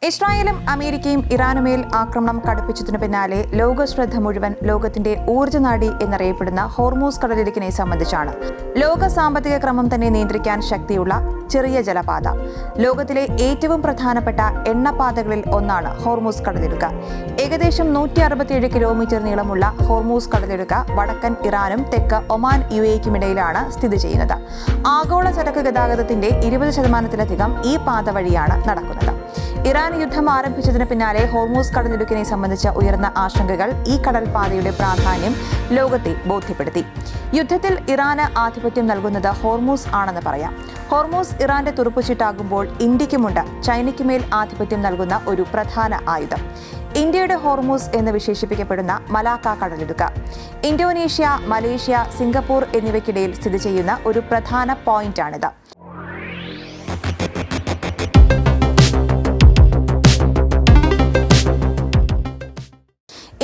ഇസ്രായേലും അമേരിക്കയും ഇറാനുമേൽ ആക്രമണം കടുപ്പിച്ചതിനു പിന്നാലെ ലോകശ്രദ്ധ മുഴുവൻ ലോകത്തിന്റെ ഊർജ്ജനാഡി എന്നറിയപ്പെടുന്ന ഹോർമൂസ് കടലിടുക്കിനെ സംബന്ധിച്ചാണ്. ലോക സാമ്പത്തിക ക്രമം തന്നെ നിയന്ത്രിക്കാൻ ശക്തിയുള്ള ചെറിയ ജലപാത. ലോകത്തിലെ ഏറ്റവും പ്രധാനപ്പെട്ട എണ്ണപ്പാതകളിൽ ഒന്നാണ് ഹോർമൂസ് കടലിടുക്ക്. ഏകദേശം 167 കിലോമീറ്റർ നീളമുള്ള ഹോർമൂസ് കടലിടുക്ക് വടക്കൻ ഇറാനും തെക്ക് ഒമാൻ UAEക്കുമിടയിലാണ് സ്ഥിതി ചെയ്യുന്നത്. ആഗോള ചരക്ക് ഗതാഗതത്തിന്റെ 20% ഈ പാത വഴിയാണ് നടക്കുന്നത്. ഇറാൻ യുദ്ധം ആരംഭിച്ചതിന് പിന്നാലെ ഹോർമൂസ് കടലിടുക്കിനെ സംബന്ധിച്ച ഉയർന്ന ആശങ്കകൾ ഈ കടൽപാതയുടെ പ്രാധാന്യം ലോകത്തെ ബോധ്യപ്പെടുത്തി. യുദ്ധത്തിൽ ഇറാന് ആധിപത്യം നൽകുന്നത് ഹോർമൂസ് ആണെന്ന് പറയാം. ഹോർമൂസ് ഇറാന്റെ തുറുപ്പുചീട്ടാകുമ്പോൾ ഇന്ത്യക്കുമുണ്ട് ചൈനയ്ക്കുമേൽ ആധിപത്യം നൽകുന്ന ഒരു പ്രധാന ആയുധം. ഇന്ത്യയുടെ ഹോർമൂസ് എന്ന് വിശേഷിപ്പിക്കപ്പെടുന്ന മലാക്ക കടലിടുക്ക് ഇന്തോനേഷ്യ, മലേഷ്യ, സിംഗപ്പൂർ എന്നിവയ്ക്കിടയിൽ സ്ഥിതി ചെയ്യുന്ന ഒരു പ്രധാന പോയിന്റാണിത്.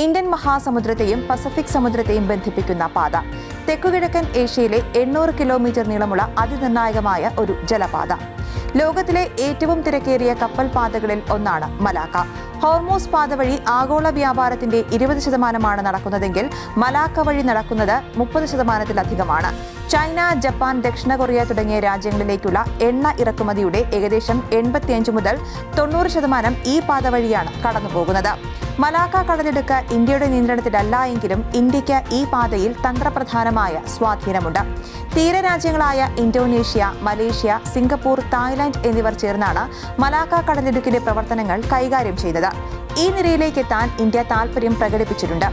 ഇന്ത്യൻ മഹാസമുദ്രത്തെയും പസഫിക് സമുദ്രത്തെയും ബന്ധിപ്പിക്കുന്ന പാത. തെക്കുകിഴക്കൻ ഏഷ്യയിലെ 800 കിലോമീറ്റർ നീളമുള്ള അതിനിർണായകമായ ഒരു ജലപാത. ലോകത്തിലെ ഏറ്റവും തിരക്കേറിയ കപ്പൽ പാതകളിൽ ഒന്നാണ് മലാക്ക. ഹോർമൂസ് പാത വഴി ആഗോള വ്യാപാരത്തിന്റെ 20% നടക്കുന്നതെങ്കിൽ മലാക്ക വഴി നടക്കുന്നത് 30%-ലധികമാണ്. ചൈന, ജപ്പാൻ, ദക്ഷിണ കൊറിയ തുടങ്ങിയ രാജ്യങ്ങളിലേക്കുള്ള എണ്ണ ഇറക്കുമതിയുടെ ഏകദേശം 85 മുതൽ 90% ഈ പാത വഴിയാണ് കടന്നുപോകുന്നത്. മലാക്ക കടലിടുക്ക് ഇന്ത്യയുടെ നിയന്ത്രണത്തിലല്ല എങ്കിലും ഇന്ത്യക്ക് ഈ പാതയിൽ തന്ത്രപ്രധാനമായ സ്വാധീനമുണ്ട്. തീരരാജ്യങ്ങളായ ഇന്തോനേഷ്യ, മലേഷ്യ, സിംഗപ്പൂർ, തായ്ലാന്റ് എന്നിവർ ചേർന്നാണ് മലാക്ക കടലിടുക്കിന്റെ പ്രവർത്തനങ്ങൾ കൈകാര്യം ചെയ്യുന്നത്. ഈ നിരയിലേക്ക് എത്താൻ ഇന്ത്യ താൽപര്യം പ്രകടിപ്പിച്ചിട്ടുണ്ട്.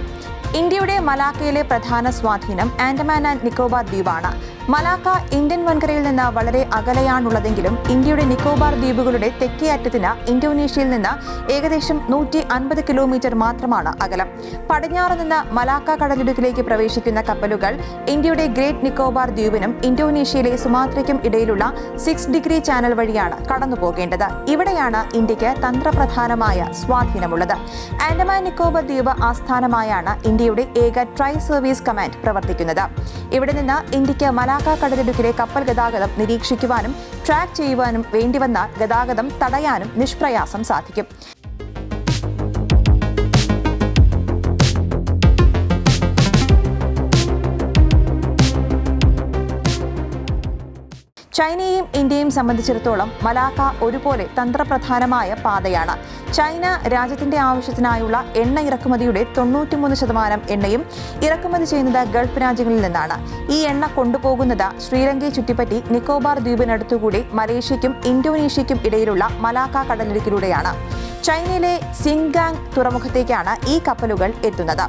ഇന്ത്യയുടെ മലാക്കയിലെ പ്രധാന സ്വാധീനം ആൻഡമാൻ ആൻഡ് നിക്കോബാർ ദ്വീപാണ്. മലാക്ക ഇന്ത്യൻ വൻകരയിൽ നിന്ന് വളരെ അകലെയാണുള്ളതെങ്കിലും ഇന്ത്യയുടെ നിക്കോബാർ ദ്വീപുകളുടെ തെക്കേ അറ്റത്തിന് ഇന്തോനേഷ്യയിൽ നിന്ന് ഏകദേശം 150 കിലോമീറ്റർ മാത്രമാണ് അകലം. പടിഞ്ഞാറ് നിന്ന് മലാക്ക കടലിടുക്കിലേക്ക് പ്രവേശിക്കുന്ന കപ്പലുകൾ ഇന്ത്യയുടെ ഗ്രേറ്റ് നിക്കോബാർ ദ്വീപിനും ഇന്തോനേഷ്യയിലെ സുമാത്രയ്ക്കും ഇടയിലുള്ള 6 ഡിഗ്രി ചാനൽ വഴിയാണ് കടന്നുപോകേണ്ടത്. ഇവിടെയാണ് ഇന്ത്യക്ക് തന്ത്രപ്രധാനമായ സ്വാധീനമുള്ളത്. ആൻഡമാൻ നിക്കോബാർ ദ്വീപ് ആസ്ഥാനമായാണ് ഇന്ത്യയുടെ ഏക ട്രൈ സർവീസ് കമാൻഡ് പ്രവർത്തിക്കുന്നത്. ഇവിടെ നിന്ന് ഇന്ത്യക്ക് മലാക്ക കടലിടുക്കിലെ കപ്പൽ ഗതാഗതം നിരീക്ഷിക്കുവാനും ട്രാക്ക് ചെയ്യുവാനും വേണ്ടിവന്നാൽ ഗതാഗതം തടയാനും നിഷ്പ്രയാസം സാധിക്കും. ചൈനയെയും ഇന്ത്യയും സംബന്ധിച്ചിടത്തോളം മലാക്ക ഒരുപോലെ തന്ത്രപ്രധാനമായ പാതയാണ്. ചൈന രാജ്യത്തിന്റെ ആവശ്യത്തിനായുള്ള എണ്ണ ഇറക്കുമതിയുടെ 93% എണ്ണയും ഇറക്കുമതി ചെയ്യുന്നത് ഗൾഫ് രാജ്യങ്ങളിൽ നിന്നാണ്. ഈ എണ്ണ കൊണ്ടുപോകുന്നത് ശ്രീലങ്കയെ ചുറ്റിപ്പറ്റി നിക്കോബാർ ദ്വീപിനടുത്തുകൂടി മലേഷ്യയ്ക്കും ഇന്തോനേഷ്യയ്ക്കും ഇടയിലുള്ള മലാക്ക കടലിടുക്കിലൂടെയാണ്. ചൈനയിലെ സിൻഗാങ് തുറമുഖത്തേക്കാണ് ഈ കപ്പലുകൾ എത്തുന്നത്.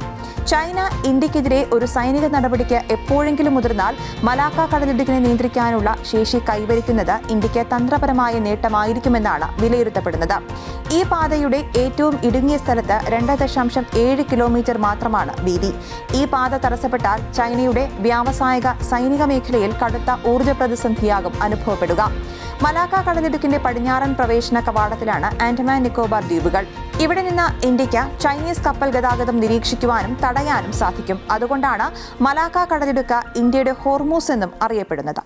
ചൈന ഇന്ത്യക്കെതിരെ ഒരു സൈനിക നടപടിക്ക് എപ്പോഴെങ്കിലും മുതിർന്നാൽ മലാക്ക കടലിടുക്കിനെ നിയന്ത്രിക്കാനുള്ള ശേഷി കൈവരിക്കുന്നത് ഇന്ത്യക്ക് തന്ത്രപരമായ നേട്ടമായിരിക്കുമെന്നാണ് വിലയിരുത്തപ്പെടുന്നത്. ഈ പാതയുടെ ഏറ്റവും ഇടുങ്ങിയ സ്ഥലത്ത് 2.7 കിലോമീറ്റർ മാത്രമാണ് വീതി. ഈ പാത തടസ്സപ്പെട്ടാൽ ചൈനയുടെ വ്യാവസായിക സൈനിക മേഖലയിൽ കടുത്ത ഊർജ്ജ പ്രതിസന്ധിയാകും അനുഭവപ്പെടുക. മലാക്ക കടലിടുക്കിന്റെ പടിഞ്ഞാറൻ പ്രവേശന കവാടത്തിലാണ് ആൻഡമാൻ നിക്കോബാർ ദ്വീപുകൾ. ഇവിടെ നിന്ന് ഇന്ത്യക്ക് ചൈനീസ് കപ്പൽ ഗതാഗതം നിരീക്ഷിക്കുവാനും തടയാനും സാധിക്കും. അതുകൊണ്ടാണ് മലാക്ക കടലിടുക്ക് ഇന്ത്യയുടെ ഹോർമൂസ് എന്നും അറിയപ്പെടുന്നത്.